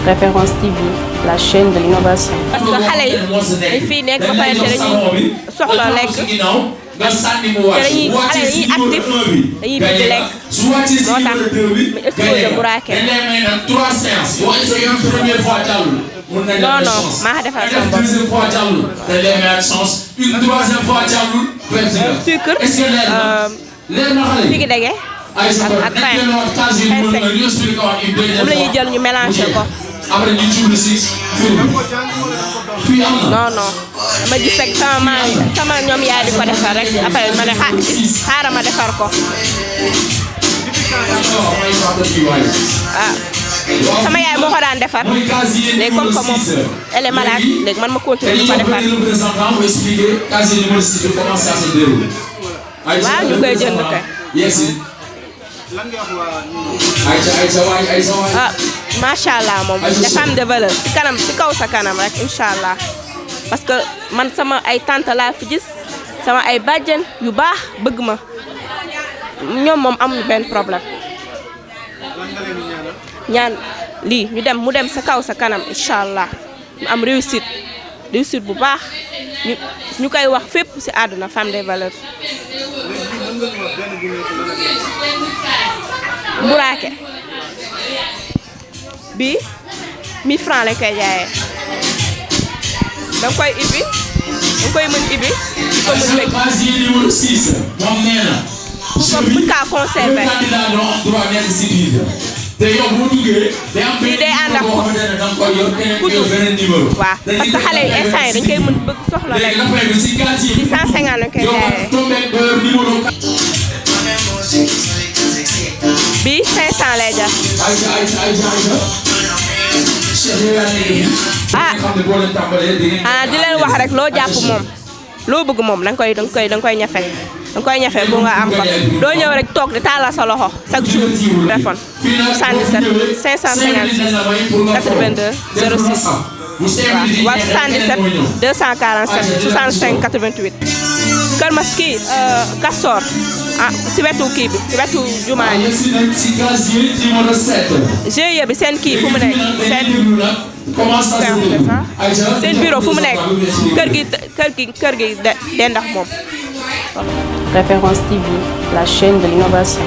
Référence TV, la chaîne de l'innovation. parce que xale yi dañ fiy nekk ba pare te dañuy soxla lekk te dañuy xale dañuy actif dañuy bëgg lekk moo tax mu exposé buraake. non non maa defal sama bopp. sucre figi dege ak pain sec moom la ñuy jël ñu mélangé ko. non non dama gis rek sama ñoom yaay di ko defar rek après ma ne xaaral ma defar ko. sama yaay moo ko daan defar léegi comme que moom elle est malade léegi man ma continuer di ko defar. waaw ñu koy jënd kay. macha allah moom des femmes de valeur ci kanam ci kaw sa kanam rek incha allah parce que man sama ay tante laa fi gis sama ay bàjjen yu baax bëgg ma ñoom moom amuñu benn problème. ñaan lii mu dem sa kaw sa kanam incha allah ñu am réussite bu baax ñu koy wax fépp ci àdduna femme de valeur. mburaake bi 1000 francs lañ koy jaayee danga koy ibbi danga koy mën ibbi di ko mën wekk pour mën kaa conserver. lii day ànd ak kutu waaw parce que xale yi instant yi dañ koy mën bëgg soxla lekk di 150 lañ koy jaayee. bi 500 lay jar. di leen wax rek loo jàpp moom loo bëgg moom danga koy ñafe bu nga am ko doo ñëw rek toog di taalal sa loxo chaque jour. téléphone 77 556 82 06 waaw 77 247 65 88. Kër Mas kii Castor si wetu kii bi si wetu jumaa ji GIE bi seen kii fu mu nekk seen bureau fu mu nekk kër gi dendax moom. Référence TV, la chaîne de l'innovation.